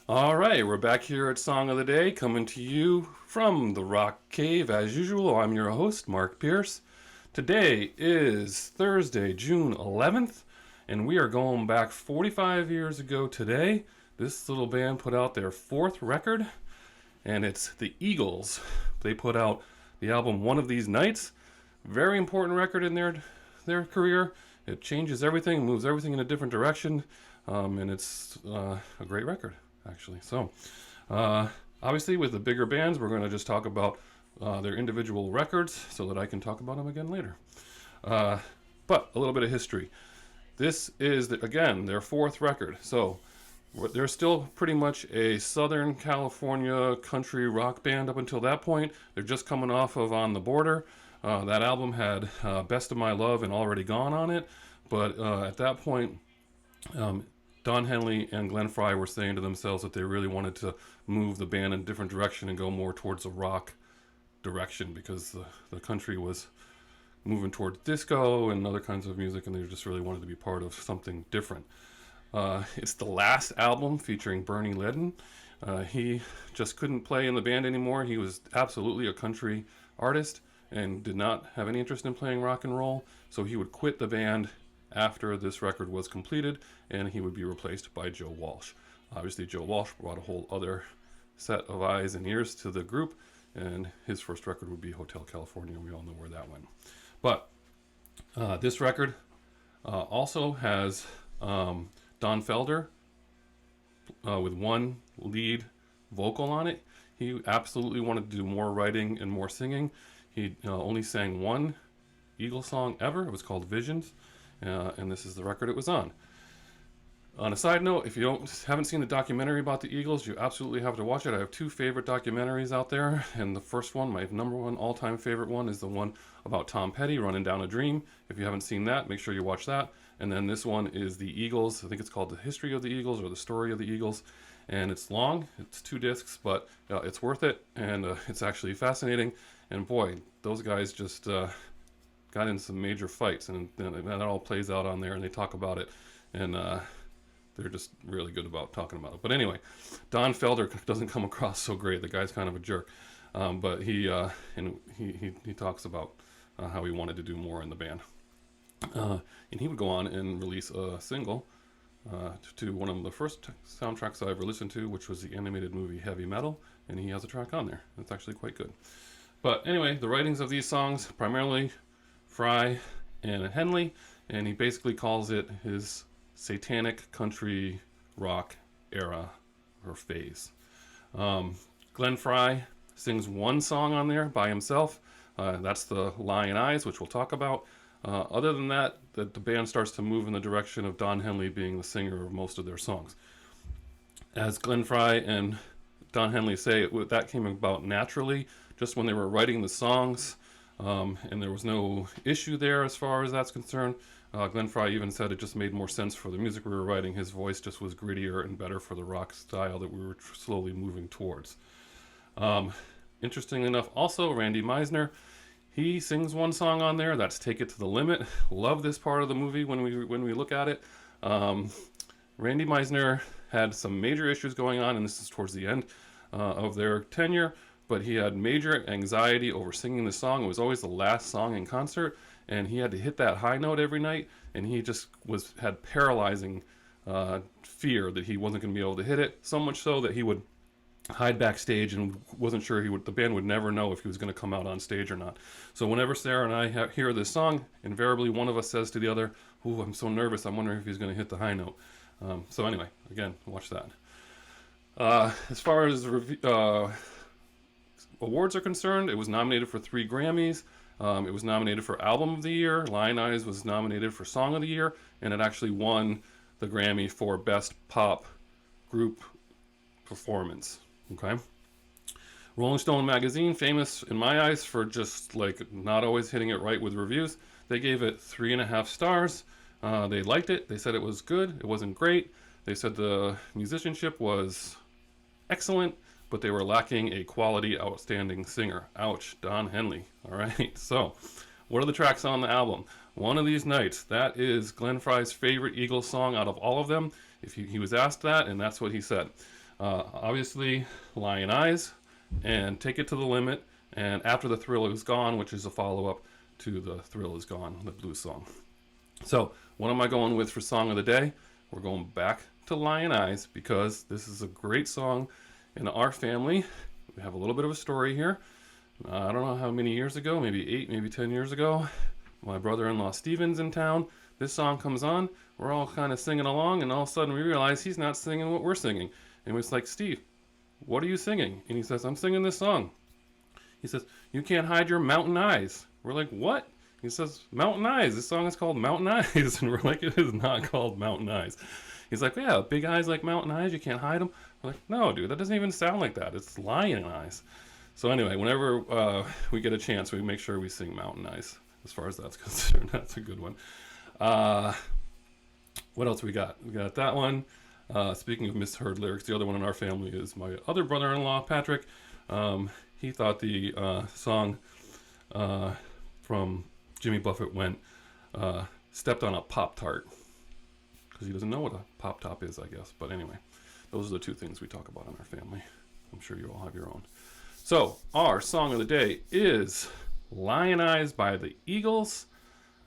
All right, we're back here at Song of the Day, coming to you from the Rock Cave. As usual, I'm your host, Mark Pierce. Today is Thursday, June 11th, and we are going back 45 years ago today. This little band put out their fourth record, and it's the Eagles. They put out the album One of These Nights. Very important record in their career. It changes everything, moves everything in a different direction, and it's a great record, actually. So, obviously, with the bigger bands, we're going to just talk about their individual records so that I can talk about them again later. But a little bit of history. This is, again, their fourth record. So, they're still pretty much a Southern California country rock band up until that point. They're just coming off of On the Border. That album had Best of My Love and Already Gone on it. But at that point, Don Henley and Glenn Frey were saying to themselves that they really wanted to move the band in a different direction and go more towards a rock direction because the country was moving towards disco and other kinds of music, and they just really wanted to be part of something different. It's the last album featuring Bernie Leadon. He just couldn't play in the band anymore. He was absolutely a country artist and did not have any interest in playing rock and roll, so he would quit the band after this record was completed, and he would be replaced by Joe Walsh. Obviously, Joe Walsh brought a whole other set of eyes and ears to the group, and his first record would be Hotel California, and we all know where that went. But this record also has Don Felder with one lead vocal on it. He absolutely wanted to do more writing and more singing. He only sang one Eagles song ever. It was called Visions, and this is the record it was on. On a side note, if you haven't seen the documentary about the Eagles, you absolutely have to watch it. I have two favorite documentaries out there, and the first one, my number one all-time favorite one, is the one about Tom Petty, Running Down a Dream. If you haven't seen that, make sure you watch that. And then this one is the Eagles. I think it's called The History of the Eagles or The Story of the Eagles. And it's long. It's 2 discs, but it's worth it, and it's actually fascinating. And boy, those guys just got in some major fights, and that all plays out on there, and they talk about it. And they're just really good about talking about it. But anyway, Don Felder doesn't come across so great. The guy's kind of a jerk, but he talks about how he wanted to do more in the band, and he would go on and release a single to one of the first soundtracks I ever listened to, which was the animated movie Heavy Metal, and he has a track on there. It's actually quite good. But anyway, the writings of these songs primarily Frey and Henley, and he basically calls it his satanic country rock era or phase. Glenn Frey sings one song on there by himself. That's the Lion Eyes, which we'll talk about. Other than that, the band starts to move in the direction of Don Henley being the singer of most of their songs. As Glenn Frey and Don Henley say, that came about naturally, just when they were writing the songs, and there was no issue there as far as that's concerned. Glenn Frey even said it just made more sense for the music we were writing. His voice just was grittier and better for the rock style that we were slowly moving towards. Interestingly enough, also, Randy Meisner, he sings one song on there. That's Take It to the Limit. Love this part of the movie when we look at it. Randy Meisner had some major issues going on, and this is towards the end of their tenure, but he had major anxiety over singing the song. It was always the last song in concert, and he had to hit that high note every night, and he just had paralyzing fear that he wasn't going to be able to hit it, so much so that he would hide backstage and wasn't sure the band would never know if he was going to come out on stage or not. So whenever Sarah and I hear this song, invariably one of us says to the other, "Ooh, I'm so nervous, I'm wondering if he's going to hit the high note." So anyway, again, watch that. As far as awards are concerned, it was nominated for 3 Grammys. It was nominated for Album of the Year. Lion Eyes was nominated for Song of the Year, and it actually won the Grammy for Best Pop Group Performance. Okay. Rolling Stone magazine, famous in my eyes for just like not always hitting it right with reviews, they gave it 3.5 stars. They liked it. They said it was good. It wasn't great. They said the musicianship was excellent, but they were lacking a quality, outstanding singer. Ouch, Don Henley. All right, so what are the tracks on the album? One of These Nights. That is Glenn Frey's favorite Eagles song out of all of them. If he was asked that, and that's what he said. Obviously, Lion Eyes and Take It to the Limit, and After the Thrill Is Gone, which is a follow-up to The Thrill Is Gone, the blues song. So, what am I going with for Song of the Day? We're going back to Lion Eyes because this is a great song in our family. We have a little bit of a story here. I don't know how many years ago, maybe 8, maybe 10 years ago, my brother-in-law Steven's in town. This song comes on. We're all kind of singing along, and all of a sudden we realize he's not singing what we're singing. And it's like, Steve, what are you singing? And he says, I'm singing this song. He says, you can't hide your mountain eyes. We're like, what? He says, Mountain Eyes. This song is called Mountain Eyes. And we're like, it is not called Mountain Eyes. He's like, yeah, big eyes like mountain eyes, you can't hide them. We're like, no, dude, that doesn't even sound like that. It's lion eyes. So anyway, whenever we get a chance, we make sure we sing Mountain Eyes, as far as that's concerned. That's a good one. What else we got? We got that one. Speaking of misheard lyrics, the other one in our family is my other brother-in-law, Patrick. He thought the song from Jimmy Buffett went, stepped on a Pop-Tart. Because he doesn't know what a Pop-Top is, I guess. But anyway, those are the two things we talk about in our family. I'm sure you all have your own. So, our song of the day is Lion Eyes by the Eagles.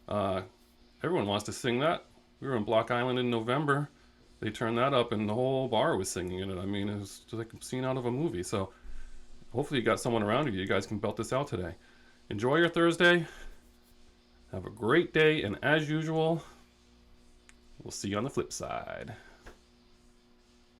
Everyone wants to sing that. We were in Block Island in November. They turned that up and the whole bar was singing in it. I mean, it was just like a scene out of a movie. So, hopefully you got someone around you. You guys can belt this out today. Enjoy your Thursday. Have a great day. And as usual, we'll see you on the flip side.